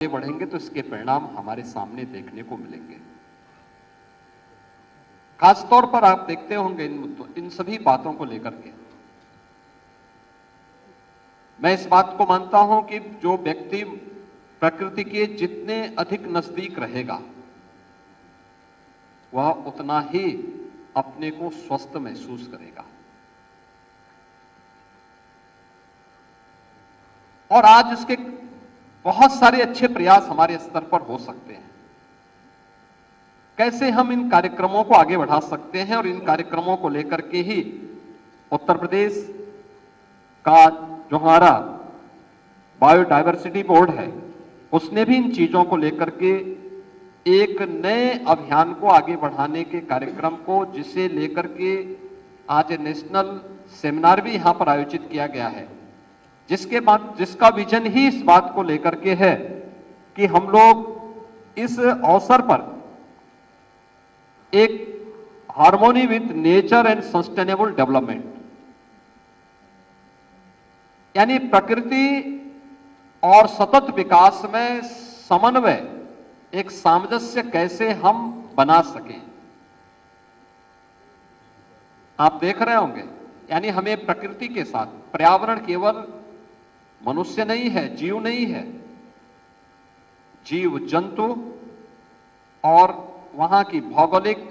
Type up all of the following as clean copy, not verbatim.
बढ़ेंगे तो इसके परिणाम हमारे सामने देखने को मिलेंगे। खासतौर पर आप देखते होंगे इन सभी बातों को लेकर के मैं इस बात को मानता हूं कि जो व्यक्ति प्रकृति के जितने अधिक नजदीक रहेगा वह उतना ही अपने को स्वस्थ महसूस करेगा। और आज इसके बहुत सारे अच्छे प्रयास हमारे स्तर पर हो सकते हैं। कैसे हम इन कार्यक्रमों को आगे बढ़ा सकते हैं और इन कार्यक्रमों को लेकर के ही उत्तर प्रदेश का जो हमारा बायोडायवर्सिटी बोर्ड है उसने भी इन चीजों को लेकर के एक नए अभियान को आगे बढ़ाने के कार्यक्रम को जिसे लेकर के आज नेशनल सेमिनार भी यहां पर आयोजित किया गया है, जिसके बाद जिसका विजन ही इस बात को लेकर के है कि हम लोग इस अवसर पर एक harmony with nature and sustainable development यानी प्रकृति और सतत विकास में समन्वय, एक सामंजस्य कैसे हम बना सकें। आप देख रहे होंगे यानी हमें प्रकृति के साथ, पर्यावरण केवल मनुष्य नहीं है, जीव नहीं है, जीव जंतु और वहां की भौगोलिक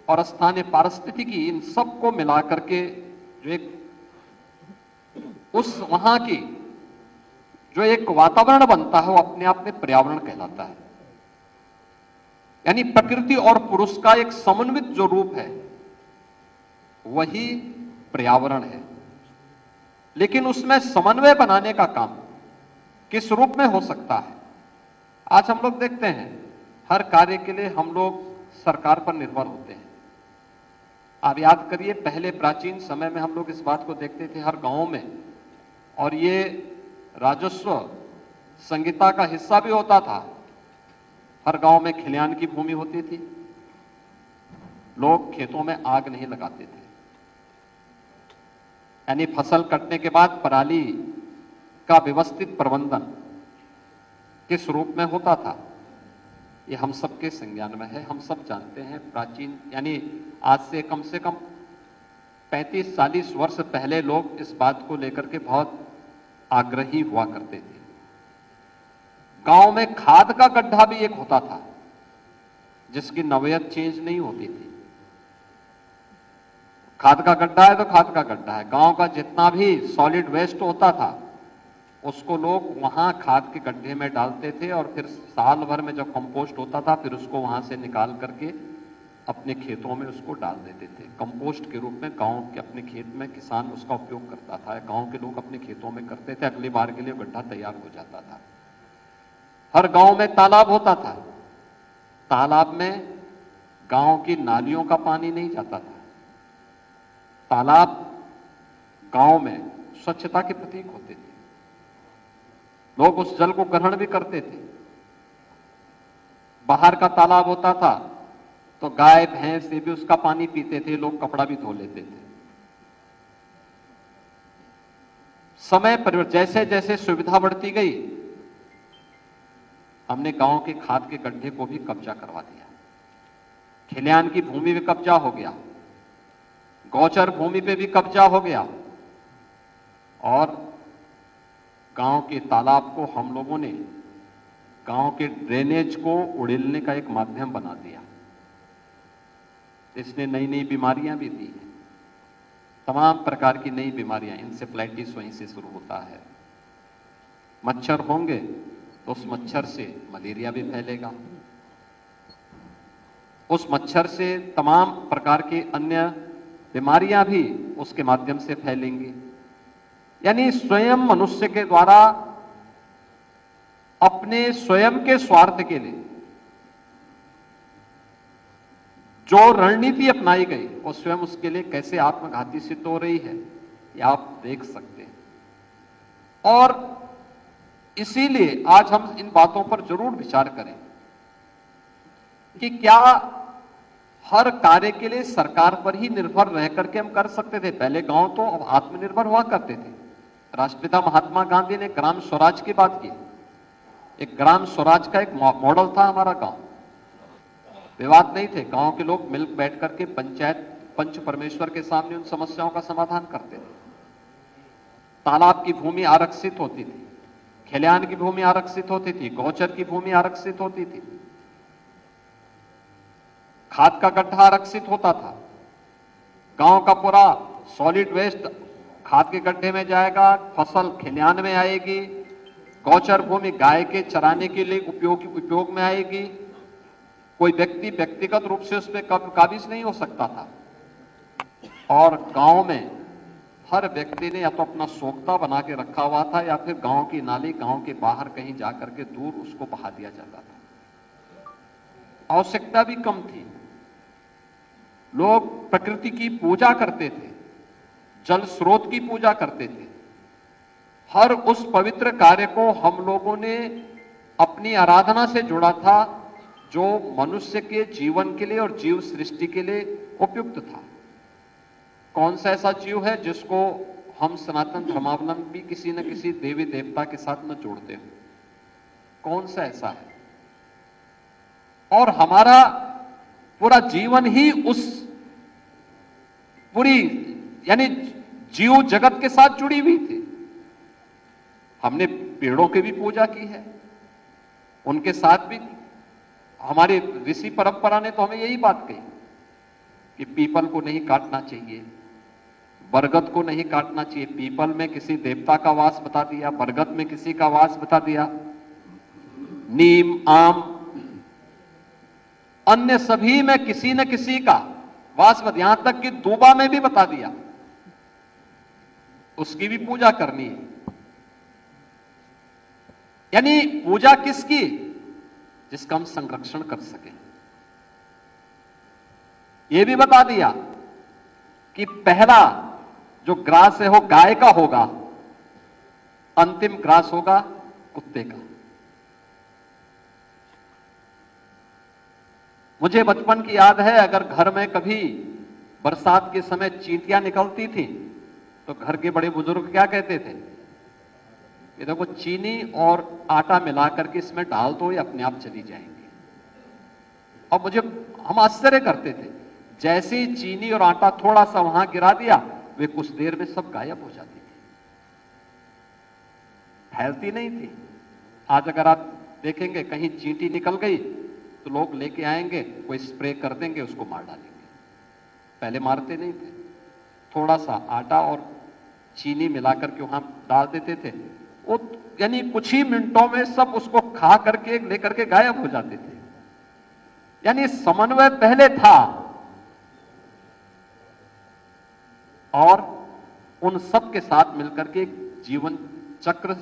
और स्थानीय पारिस्थितिकी, इन सब को मिलाकर के जो एक उस वहां की जो एक वातावरण बनता है वो अपने आप में पर्यावरण कहलाता है। यानी प्रकृति और पुरुष का एक समन्वित जो रूप है वही पर्यावरण है। लेकिन उसमें समन्वय बनाने का काम किस रूप में हो सकता है? आज हम लोग देखते हैं हर कार्य के लिए हम लोग सरकार पर निर्भर होते हैं। आप याद करिए पहले प्राचीन समय में हम लोग इस बात को देखते थे हर गांव में, और ये राजस्व संहिता का हिस्सा भी होता था। हर गांव में खलिहान की भूमि होती थी, लोग खेतों में आग नहीं लगाते थे। यानी फसल कटने के बाद पराली का व्यवस्थित प्रबंधन किस रूप में होता था ये हम सबके संज्ञान में है। हम सब जानते हैं प्राचीन यानी आज से कम 35-40 वर्ष पहले लोग इस बात को लेकर के बहुत आग्रही हुआ करते थे। गांव में खाद का गड्ढा भी एक होता था जिसकी नौयत चेंज नहीं होती थी। खाद का गड्ढा है तो खाद का गड्ढा है। गांव का जितना भी सॉलिड वेस्ट होता था उसको लोग वहां खाद के गड्ढे में डालते थे और फिर साल भर में जब कंपोस्ट होता था फिर उसको वहां से निकाल करके अपने खेतों में उसको डाल देते थे। कंपोस्ट के रूप में गांव के अपने खेत में किसान उसका उपयोग करता था, गांव के लोग अपने खेतों में करते थे। अगली बार के लिए गड्ढा तैयार हो जाता था। हर गांव में तालाब होता था। तालाब में गांव की नालियों का पानी नहीं जाता था। तालाब गांव में स्वच्छता के प्रतीक होते थे। लोग उस जल को ग्रहण भी करते थे। बाहर का तालाब होता था तो गाय भैंस से भी उसका पानी पीते थे, लोग कपड़ा भी धो लेते थे। समय परिवर्तन जैसे जैसे सुविधा बढ़ती गई हमने गांव के खाद के गड्ढे को भी कब्जा करवा दिया। खलिहान की भूमि पे कब्जा हो गया, गौचर भूमि पे भी कब्जा हो गया और गांव के तालाब को हम लोगों ने गांव के ड्रेनेज को उड़ेलने का एक माध्यम बना दिया। इसने नई नई बीमारियां भी दी हैं। तमाम प्रकार की नई बीमारियां, इंसेफ्लाइटिस वहीं से शुरू होता है। मच्छर होंगे तो उस मच्छर से मलेरिया भी फैलेगा, उस मच्छर से तमाम प्रकार के अन्य बीमारियां भी उसके माध्यम से फैलेंगी। यानी स्वयं मनुष्य के द्वारा अपने स्वयं के स्वार्थ के लिए जो रणनीति अपनाई गई वो स्वयं उसके लिए कैसे आत्मघाती सिद्ध हो रही है ये आप देख सकते हैं। और इसीलिए आज हम इन बातों पर जरूर विचार करें कि क्या हर कार्य के लिए सरकार पर ही निर्भर रह करके हम कर सकते थे। पहले गांव तो आत्मनिर्भर हुआ करते थे। राष्ट्रपिता महात्मा गांधी ने ग्राम स्वराज की बात की। एक ग्राम स्वराज का एक मॉडल था हमारा गांव। विवाद नहीं थे, गांव के लोग मिल बैठ करके पंचायत पंच परमेश्वर के सामने उन समस्याओं का समाधान करते थे। तालाब की भूमि आरक्षित होती थी, खलिहान की भूमि आरक्षित होती थी, गौचर की भूमि आरक्षित होती थी, खाद का गड्ढा आरक्षित होता था। गांव का पूरा सॉलिड वेस्ट खाद के गड्ढे में जाएगा, फसल खलिहान में आएगी, गौचर भूमि गाय के चराने के लिए उपयोग में आएगी। कोई व्यक्ति व्यक्तिगत रूप से उस पर काबिज नहीं हो सकता था। और गांव में हर व्यक्ति ने या तो अपना सोख्ता बना के रखा हुआ था या फिर गांव की नाली गांव के बाहर कहीं जाकर के दूर उसको बहा दिया जाता था। आवश्यकता भी कम थी। लोग प्रकृति की पूजा करते थे, जल स्रोत की पूजा करते थे। हर उस पवित्र कार्य को हम लोगों ने अपनी आराधना से जोड़ा था जो मनुष्य के जीवन के लिए और जीव सृष्टि के लिए उपयुक्त था। कौन सा ऐसा जीव है जिसको हम सनातन धर्मावलंबी किसी न किसी देवी देवता के साथ न जोड़ते हो? कौन सा ऐसा है? और हमारा पूरा जीवन ही उस पूरी यानी जीव जगत के साथ जुड़ी हुई थी। हमने पेड़ों की भी पूजा की है, उनके साथ भी हमारी ऋषि परंपरा ने तो हमें यही बात कही कि पीपल को नहीं काटना चाहिए, बरगद को नहीं काटना चाहिए। पीपल में किसी देवता का वास बता दिया, बरगद में किसी का वास बता दिया, नीम आम अन्य सभी में किसी न किसी का वास, यहां तक कि दूबा में भी बता दिया, उसकी भी पूजा करनी है। यानी पूजा किसकी? जिसका हम संरक्षण कर सकें। यह भी बता दिया कि पहला जो ग्रास है वो गाय का होगा, अंतिम ग्रास होगा कुत्ते का। मुझे बचपन की याद है, अगर घर में कभी बरसात के समय चींटियां निकलती थी तो घर के बड़े बुजुर्ग क्या कहते थे? ये देखो चीनी और आटा मिलाकर के इसमें डाल दो, ये अपने आप चली जाएंगी। और हम आश्चर्य करते थे, जैसे ही चीनी और आटा थोड़ा सा वहां गिरा दिया, वे कुछ देर में सब गायब हो जाती थी, फैलती नहीं थी। आज अगर आप देखेंगे कहीं चींटी निकल गई तो लोग लेके आएंगे, कोई स्प्रे कर देंगे, उसको मार डालेंगे। पहले मारते नहीं थे, थोड़ा सा आटा और चीनी मिलाकर के वहां डाल देते थे, वो यानी कुछ ही मिनटों में सब उसको खा करके लेकर के गायब हो जाते थे। यानी समन्वय पहले था और उन सब के साथ मिलकर के जीवन चक्र